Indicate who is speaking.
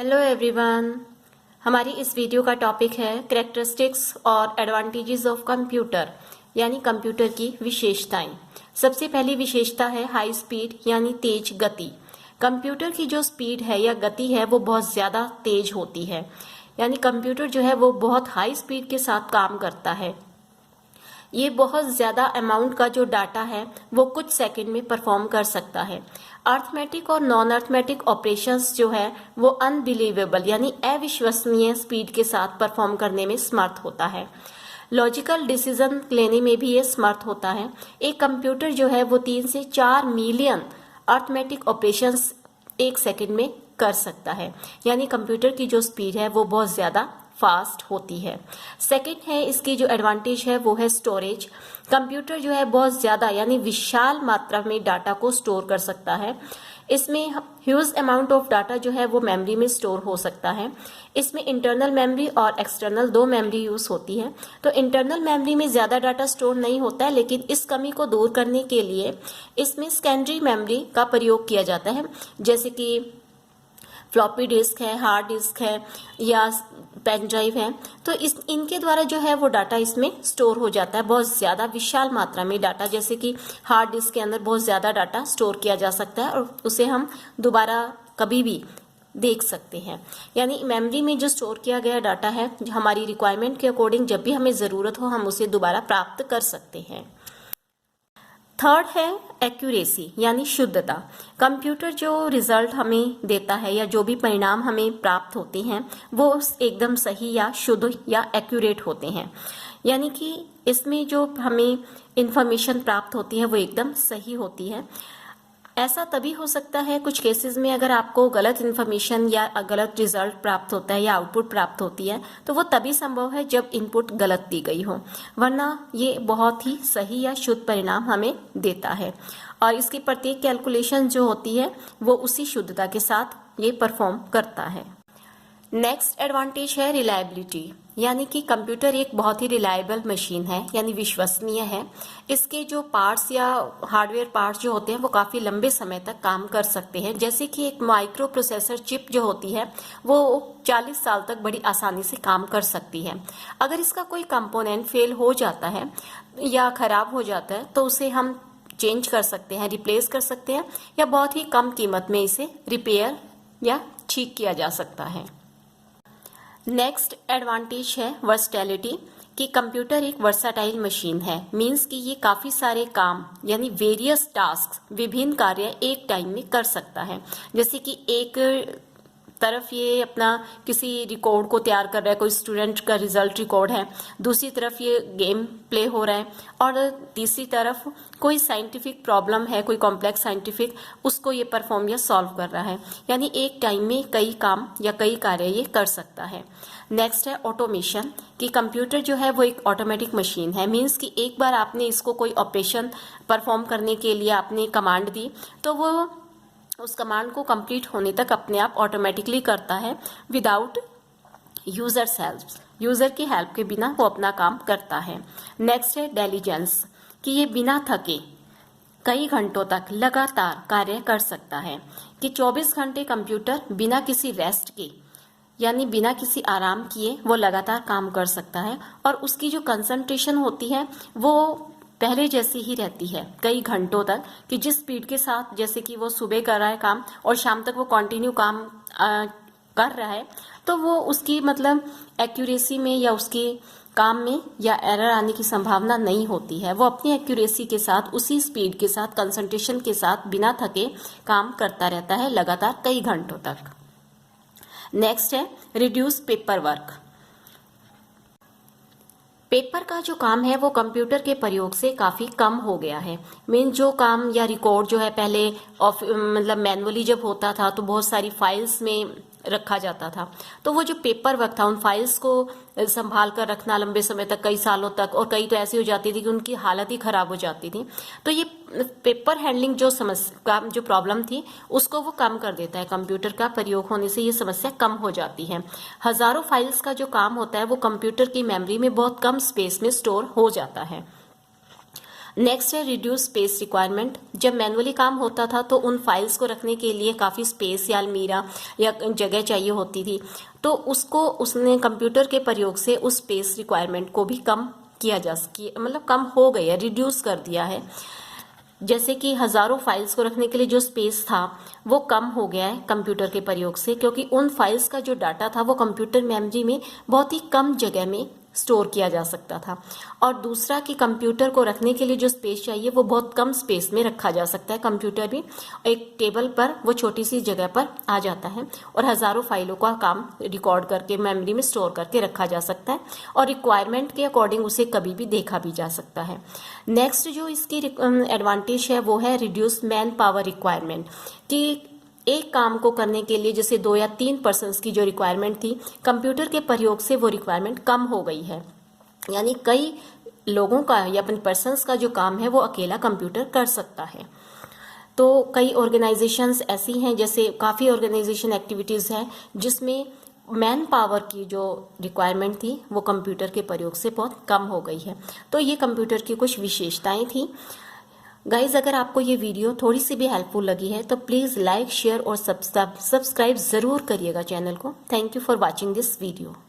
Speaker 1: Hello everyone. हमारी इस video का टॉपिक है कैरेक्टरिस्टिक्स और एडवांटेजेस ऑफ कंप्यूटर, यानी कंप्यूटर की विशेषताएं। सबसे पहली विशेषता है हाई स्पीड, यानी तेज गति। कंप्यूटर की जो स्पीड है या गति है वो बहुत ज़्यादा तेज होती है, यानी कंप्यूटर जो है वो बहुत हाई स्पीड के साथ काम करता है। ये बहुत ज़्यादा अमाउंट का जो डाटा है वो कुछ सेकंड में परफॉर्म कर सकता है। अर्थमेटिक और नॉन अर्थमेटिक ऑपरेशंस जो है वो अनबिलीवेबल यानी अविश्वसनीय स्पीड के साथ परफॉर्म करने में समर्थ होता है। लॉजिकल डिसीजन लेने में भी ये समर्थ होता है। एक कंप्यूटर जो है वो 3 से 4 मिलियन अर्थमेटिक ऑपरेशंस एक सेकंड में कर सकता है, यानी कंप्यूटर की जो स्पीड है वो बहुत ज़्यादा फास्ट होती है। सेकंड है इसकी जो एडवांटेज है वो है स्टोरेज। कंप्यूटर जो है बहुत ज़्यादा यानी विशाल मात्रा में डाटा को स्टोर कर सकता है। इसमें ह्यूज अमाउंट ऑफ डाटा जो है वो मेमोरी में स्टोर हो सकता है। इसमें इंटरनल मेमोरी और एक्सटर्नल दो मेमोरी यूज होती है। तो इंटरनल मेमोरी में ज़्यादा डाटा स्टोर नहीं होता है, लेकिन इस कमी को दूर करने के लिए इसमें सेकेंडरी मेमोरी का प्रयोग किया जाता है, जैसे कि फ्लॉपी डिस्क है, हार्ड डिस्क है या पेन ड्राइव है। तो इनके द्वारा जो है वो डाटा इसमें स्टोर हो जाता है, बहुत ज़्यादा विशाल मात्रा में डाटा। जैसे कि हार्ड डिस्क के अंदर बहुत ज़्यादा डाटा स्टोर किया जा सकता है और उसे हम दोबारा कभी भी देख सकते हैं। यानी मेमोरी में जो स्टोर किया गया डाटा है, हमारी रिक्वायरमेंट के अकॉर्डिंग जब भी हमें ज़रूरत हो हम उसे दोबारा प्राप्त कर सकते हैं। थर्ड है एक्यूरेसी, यानी शुद्धता। कंप्यूटर जो रिजल्ट हमें देता है या जो भी परिणाम हमें प्राप्त होते हैं वो एकदम सही या शुद्ध या एक्यूरेट होते हैं, यानी कि इसमें जो हमें इंफॉर्मेशन प्राप्त होती है वो एकदम सही होती है। ऐसा तभी हो सकता है कुछ केसेस में, अगर आपको गलत इन्फॉर्मेशन या गलत रिजल्ट प्राप्त होता है या आउटपुट प्राप्त होती है तो वो तभी संभव है जब इनपुट गलत दी गई हो, वरना ये बहुत ही सही या शुद्ध परिणाम हमें देता है। और इसकी प्रत्येक कैलकुलेशन जो होती है वो उसी शुद्धता के साथ ये परफॉर्म करता है। नेक्स्ट एडवांटेज है रिलायबिलिटी, यानी कि कंप्यूटर एक बहुत ही रिलायबल मशीन है, यानी विश्वसनीय है। इसके जो पार्ट्स या हार्डवेयर पार्ट्स जो होते हैं वो काफ़ी लंबे समय तक काम कर सकते हैं। जैसे कि एक माइक्रो प्रोसेसर चिप जो होती है वो 40 साल तक बड़ी आसानी से काम कर सकती है। अगर इसका कोई कंपोनेंट फेल हो जाता है या ख़राब हो जाता है तो उसे हम चेंज कर सकते हैं, रिप्लेस कर सकते हैं, या बहुत ही कम कीमत में इसे रिपेयर या ठीक किया जा सकता है। नेक्स्ट एडवांटेज है वर्सटैलिटी, कि कंप्यूटर एक वर्साटाइल मशीन है। मींस कि ये काफ़ी सारे काम यानी वेरियस टास्क, विभिन्न कार्य एक टाइम में कर सकता है। जैसे कि एक तरफ ये अपना किसी रिकॉर्ड को तैयार कर रहा है, कोई स्टूडेंट का रिजल्ट रिकॉर्ड है, दूसरी तरफ ये गेम प्ले हो रहा है, और तीसरी तरफ कोई साइंटिफिक प्रॉब्लम है, कोई कॉम्प्लेक्स साइंटिफिक, उसको ये परफॉर्म या सॉल्व कर रहा है। यानी एक टाइम में कई काम या कई कार्य ये कर सकता है। नेक्स्ट है ऑटोमेशन, कि कंप्यूटर जो है वो एक ऑटोमेटिक मशीन है। मीन्स कि एक बार आपने इसको कोई ऑपरेशन परफॉर्म करने के लिए आपने कमांड दी तो वो उस कमांड को कंप्लीट होने तक अपने आप ऑटोमेटिकली करता है, विदाउट यूजर्स हेल्प, यूजर की हेल्प के बिना वो अपना काम करता है। नेक्स्ट है डिलीजेंस, कि ये बिना थके कई घंटों तक लगातार कार्य कर सकता है, कि 24 घंटे कंप्यूटर बिना किसी रेस्ट के यानी बिना किसी आराम किए वो लगातार काम कर सकता है, और उसकी जो कंसंट्रेशन होती है वो पहले जैसी ही रहती है कई घंटों तक, कि जिस स्पीड के साथ, जैसे कि वो सुबह कर रहा है काम और शाम तक वो कंटिन्यू काम कर रहा है, तो वो उसकी मतलब एक्यूरेसी में या उसके काम में या एरर आने की संभावना नहीं होती है। वो अपनी एक्यूरेसी के साथ, उसी स्पीड के साथ, कंसंट्रेशन के साथ बिना थके काम करता रहता है लगातार कई घंटों तक। नेक्स्ट है रिड्यूस पेपर वर्क। पेपर का जो काम है वो कंप्यूटर के प्रयोग से काफ़ी कम हो गया है। मेन जो काम या रिकॉर्ड जो है पहले मतलब मैनुअली जब होता था तो बहुत सारी फाइल्स में रखा जाता था, तो वो जो पेपर वर्क था, उन फाइल्स को संभाल कर रखना लंबे समय तक, कई सालों तक, और कई तो ऐसी हो जाती थी कि उनकी हालत ही खराब हो जाती थी। तो ये पेपर हैंडलिंग जो समस्या जो प्रॉब्लम थी उसको वो कम कर देता है। कंप्यूटर का प्रयोग होने से ये समस्या कम हो जाती है। हजारों फाइल्स का जो काम होता है वो कंप्यूटर की मेमोरी में बहुत कम स्पेस में स्टोर हो जाता है। नेक्स्ट है रिड्यूस स्पेस रिक्वायरमेंट। जब मैनुअली काम होता था तो उन फाइल्स को रखने के लिए काफ़ी स्पेस या अलमीरा या जगह चाहिए होती थी, तो उसने कंप्यूटर के प्रयोग से उस स्पेस रिक्वायरमेंट को भी कम किया जा मतलब कम हो गई है, रिड्यूस कर दिया है। जैसे कि हज़ारों फाइल्स को रखने के लिए जो स्पेस था वो कम हो गया है कंप्यूटर के प्रयोग से, क्योंकि उन फाइल्स का जो डाटा था वो कंप्यूटर मेमोरी में बहुत ही कम जगह में स्टोर किया जा सकता था। और दूसरा कि कंप्यूटर को रखने के लिए जो स्पेस चाहिए वो बहुत कम स्पेस में रखा जा सकता है। कंप्यूटर भी एक टेबल पर वो छोटी सी जगह पर आ जाता है और हज़ारों फाइलों का काम रिकॉर्ड करके मेमोरी में स्टोर करके रखा जा सकता है और रिक्वायरमेंट के अकॉर्डिंग उसे कभी भी देखा भी जा सकता है। नेक्स्ट जो इसकी एडवांटेज है वो है रिड्यूस मैन पावर रिक्वायरमेंट, कि एक काम को करने के लिए जैसे 2 या 3 पर्सन्स की जो रिक्वायरमेंट थी, कंप्यूटर के प्रयोग से वो रिक्वायरमेंट कम हो गई है। यानी कई लोगों का या अपने पर्सन्स का जो काम है वो अकेला कंप्यूटर कर सकता है। तो कई ऑर्गेनाइजेशंस ऐसी हैं, जैसे काफ़ी ऑर्गेनाइजेशन एक्टिविटीज़ है जिसमें मैन पावर की जो रिक्वायरमेंट थी वो कंप्यूटर के प्रयोग से बहुत कम हो गई है। तो ये कंप्यूटर की कुछ विशेषताएं थी। गाइज, अगर आपको ये वीडियो थोड़ी सी भी हेल्पफुल लगी है तो प्लीज़ लाइक, शेयर और सब्सक्राइब ज़रूर करिएगा चैनल को। Thank you for watching this video.